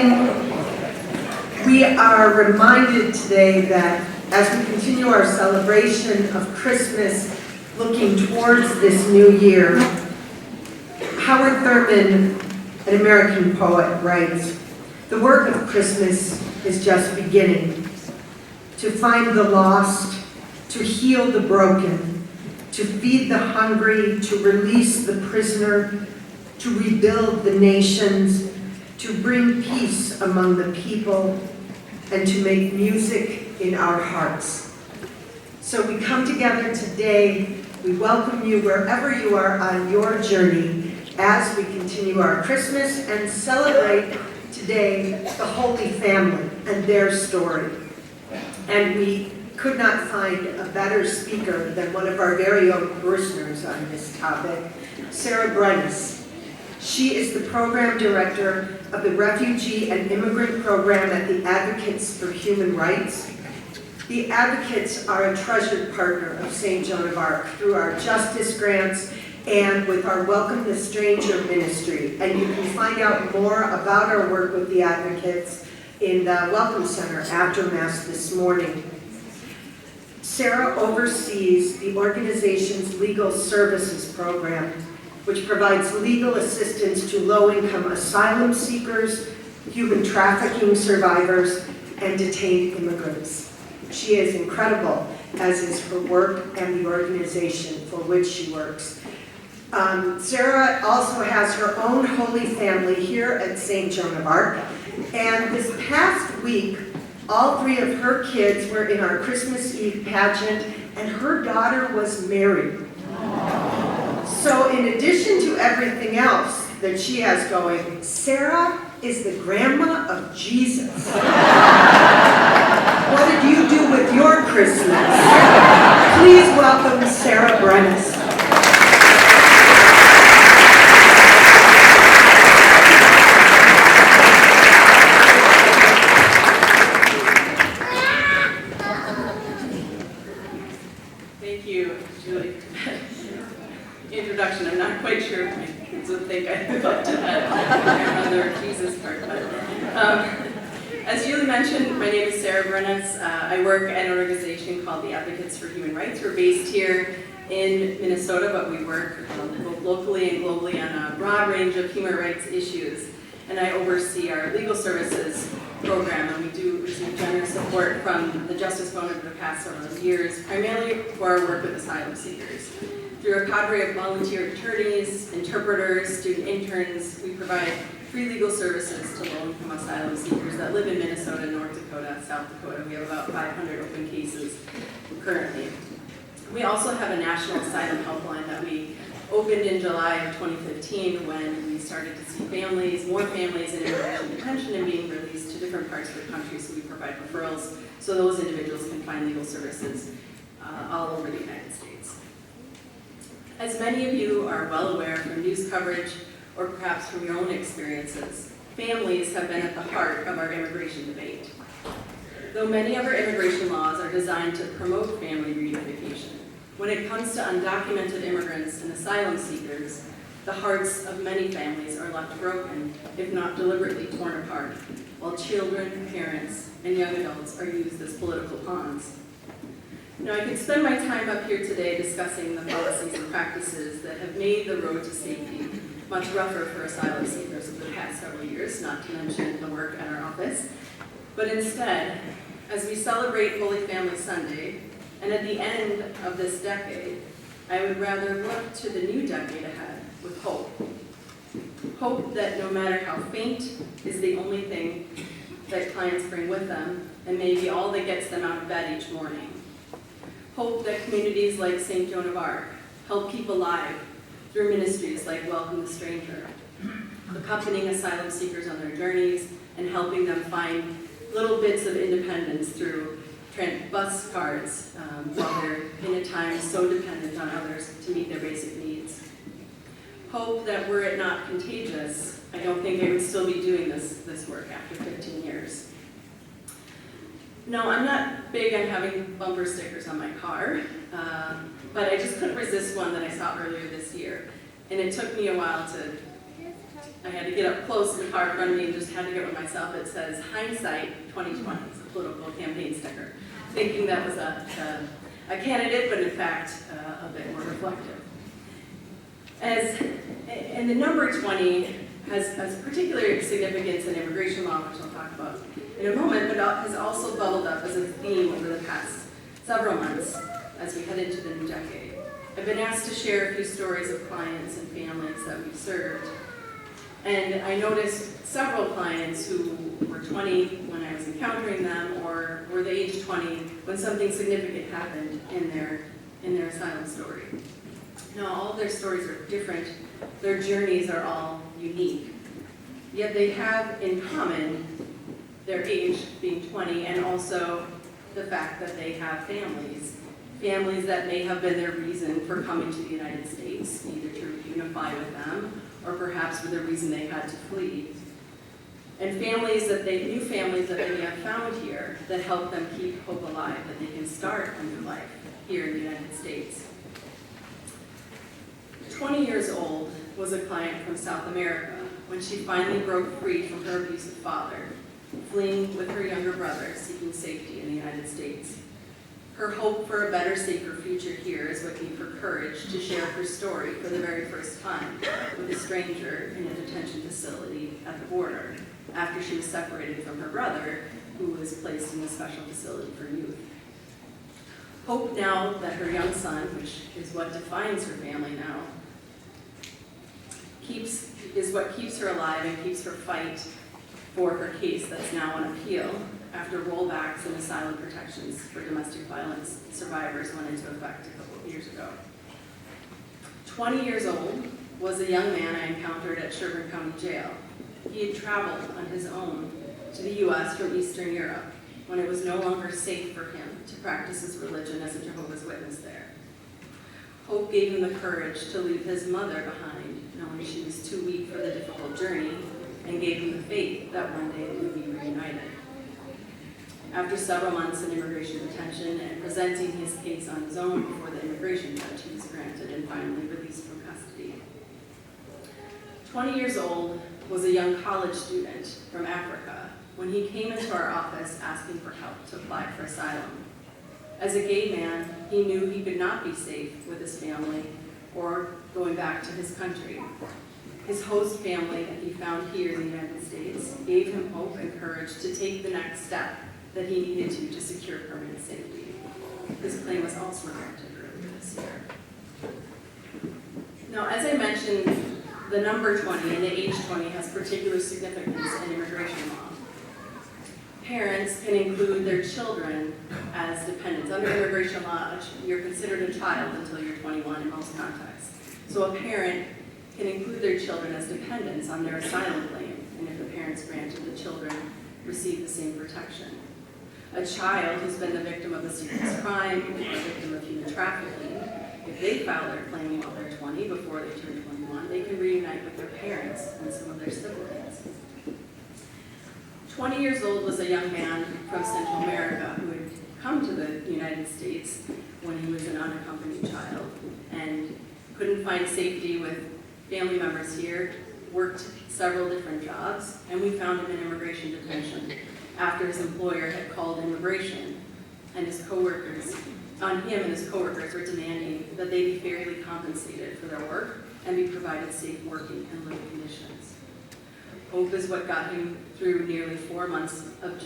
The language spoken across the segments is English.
morning. We are reminded today that as we continue our celebration of Christmas, looking towards this new year, Howard Thurman, an American poet, writes, "The work of Christmas is just beginning. To find the lost, to heal the broken, to feed the hungry, to release the prisoner, to rebuild the nations, to bring peace among the people, and to make music in our hearts." So we come together today. We welcome you wherever you are on your journey as we continue our Christmas and celebrate today the Holy Family and their story. And we could not find a better speaker than one of our very own parishioners on this topic, Sarah Brenes. She is the program director of the Refugee and Immigrant program at the Advocates for Human Rights. The Advocates are a treasured partner of St. Joan of Arc through our justice grants and with our Welcome the Stranger ministry. And you can find out more about our work with the Advocates in the Welcome Center after Mass this morning. Sarah oversees the organization's legal services program, which provides legal assistance to low-income asylum seekers, human trafficking survivors, and detained immigrants. She is incredible, as is her work and the organization for which she works. Sarah also has her own Holy Family here at St. Joan of Arc, and this past week, all three of her kids were in our Christmas Eve pageant, and her daughter was married. So in addition to everything else that she has going, Sarah is the grandma of Jesus. What did you do with your Christmas? Please welcome Sarah Brenes. Thank you, Julie. Introduction. I'm not quite sure if my kids would think I live up to that grandmother Jesus part. But, as Julie mentioned, my name is Sarah Brenes. I work at an organization called the Advocates for Human Rights. We're based here in Minnesota, but we work both locally and globally on a broad range of human rights issues. And I oversee our legal services program, and we do receive generous support from the Justice Fund over the past several years, primarily for our work with asylum seekers. Through a cadre of volunteer attorneys, interpreters, student interns, we provide free legal services to low-income asylum seekers that live in Minnesota, North Dakota, South Dakota. We have about 500 open cases currently. We also have a national asylum helpline that we opened in July of 2015 when we started to see more families in immigration detention and being released to different parts of the country, so we provide referrals so those individuals can find legal services all over the United States. As many of you are well aware from news coverage or perhaps from your own experiences, families have been at the heart of our immigration debate. Though many of our immigration laws are designed to promote family reunification, when it comes to undocumented immigrants and asylum seekers, the hearts of many families are left broken, if not deliberately torn apart, while children, parents, and young adults are used as political pawns. Now, I could spend my time up here today discussing the policies and practices that have made the road to safety much rougher for asylum seekers over the past several years, not to mention the work at our office. But instead, as we celebrate Holy Family Sunday, and at the end of this decade, I would rather look to the new decade ahead with hope. Hope that no matter how faint is the only thing that clients bring with them, and maybe all that gets them out of bed each morning. Hope that communities like St. Joan of Arc help keep alive through ministries like Welcome the Stranger, accompanying asylum seekers on their journeys and helping them find little bits of independence through bus cards while they're in a time so dependent on others to meet their basic needs. Hope that were it not contagious, I don't think I would still be doing this work after 15 years. No, I'm not big on having bumper stickers on my car, but I just couldn't resist one that I saw earlier this year. And it took me a while to I had to get up close to the car in front of me and just had to get with myself. It says, hindsight 2020. It's a political campaign sticker, thinking that was a candidate, but in fact, a bit more reflective. And the number 20 has particular significance in immigration law, which I'll talk about in a moment, but has also bubbled up as a theme over the past several months as we head into the new decade. I've been asked to share a few stories of clients and families that we've served, and I noticed several clients who were 20 when I was encountering them, or were the age 20 when something significant happened in their asylum story. Now, all of their stories are different. Their journeys are all unique. Yet they have in common their age being 20, and also the fact that they have families that may have been their reason for coming to the United States, either to reunify with them, or perhaps for the reason they had to flee. And new families that they have found here that help them keep hope alive, that they can start a new life here in the United States. 20 years old was a client from South America when she finally broke free from her abusive father, fleeing with her younger brother, seeking safety in the United States. Her hope for a better, safer future here is what gave her courage to share her story for the very first time with a stranger in a detention facility at the border, after she was separated from her brother, who was placed in a special facility for youth. Hope now that her young son, which is what defines her family now, is what keeps her alive and keeps her fight for her case that's now on appeal after rollbacks and asylum protections for domestic violence survivors went into effect a couple of years ago. 20 years old was a young man I encountered at Sherburne County Jail. He had traveled on his own to the U.S. from Eastern Europe when it was no longer safe for him to practice his religion as a Jehovah's Witness there. Hope gave him the courage to leave his mother behind, knowing she was too weak for the difficult journey, and gave him the faith that one day they would be reunited. After several months in immigration detention and presenting his case on his own before the immigration judge, he was granted and finally released from custody. 20 years old was a young college student from Africa when he came into our office asking for help to apply for asylum. As a gay man, he knew he could not be safe with his family or going back to his country. His host family that he found here in the United States gave him hope and courage to take the next step that he needed to secure permanent safety. His claim was also granted earlier this year. Now, as I mentioned, the number 20 and the age 20 has particular significance in immigration law. Parents can include their children as dependents. Under immigration law, you're considered a child until you're 21 in most contexts. So a parent can include their children as dependents on their asylum claim, and if the parents granted, the children receive the same protection. A child who's been the victim of a serious crime or a victim of human trafficking, if they file their claim while they're 20 before they turn 21, they can reunite with their parents and some of their siblings. 20 years old was a young man from Central America who had come to the United States when he was an unaccompanied child and couldn't find safety with family members here, worked several different jobs, and we found him in immigration detention after his employer had called immigration, and his coworkers, on him and his coworkers were demanding that they be fairly compensated for their work and be provided safe working and living conditions. Hope is what got him through nearly 4 months of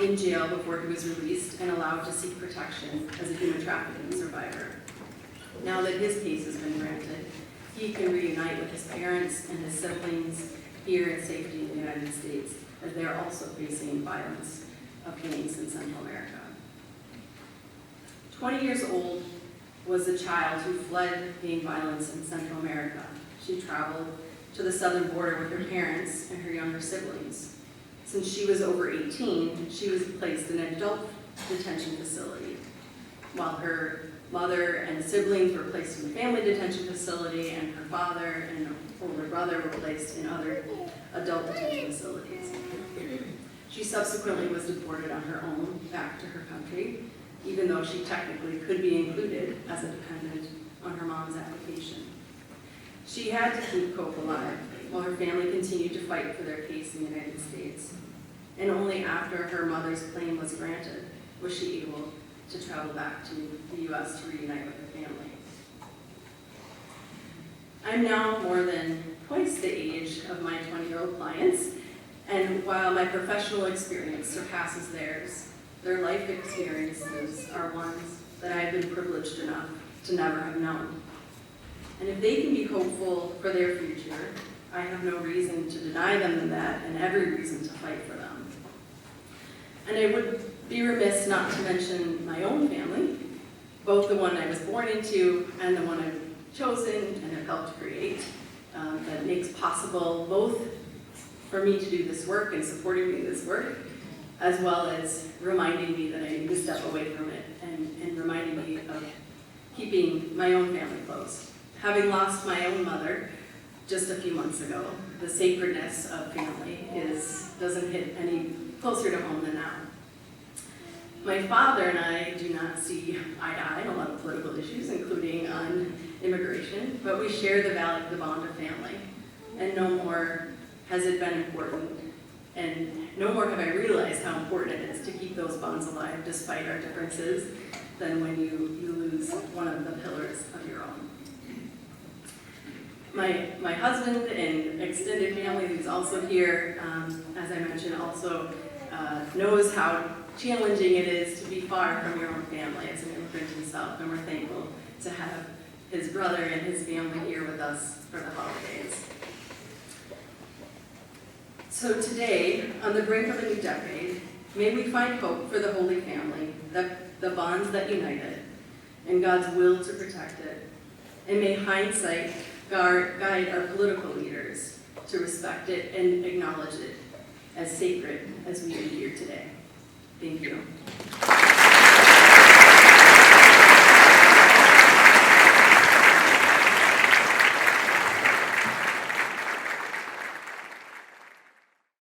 in jail before he was released and allowed to seek protection as a human trafficking survivor. Now that his case has been granted, he can reunite with his parents and his siblings here in safety in the United States, as they are also facing violence of gangs in Central America. 20 years old was a child who fled gang violence in Central America. She traveled to the southern border with her parents and her younger siblings. Since she was over 18, she was placed in an adult detention facility, while her mother and siblings were placed in a family detention facility, and her father and her older brother were placed in other adult detention facilities. She subsequently was deported on her own back to her country, even though she technically could be included as a dependent on her mom's application. She had to keep hope alive while her family continued to fight for their case in the United States. And only after her mother's claim was granted was she able to travel back to the U.S. to reunite with her family. I'm now more than twice the age of my 20-year-old clients, and while my professional experience surpasses theirs, their life experiences are ones that I've been privileged enough to never have known. And if they can be hopeful for their future, I have no reason to deny them that and every reason to fight for them. And I would be remiss not to mention my own family, both the one I was born into and the one I've chosen and have helped create, that makes possible both for me to do this work and supporting me in this work, as well as reminding me that I need to step away from it and reminding me of keeping my own family close. Having lost my own mother just a few months ago, the sacredness of family doesn't hit any closer to home than now. My father and I do not see eye to eye on a lot of political issues, including on immigration, but we share the bond of family. And no more has it been important, and no more have I realized how important it is to keep those bonds alive despite our differences than when you lose one of the pillars of your own. My husband and extended family, who's also here, as I mentioned, also knows how challenging it is to be far from your own family as an immigrant himself, and we're thankful to have his brother and his family here with us for the holidays. So today, on the brink of a new decade, may we find hope for the Holy Family, the bonds that unite it, and God's will to protect it. And may hindsight guide our political leaders to respect it and acknowledge it as sacred as we do here today. Thank you.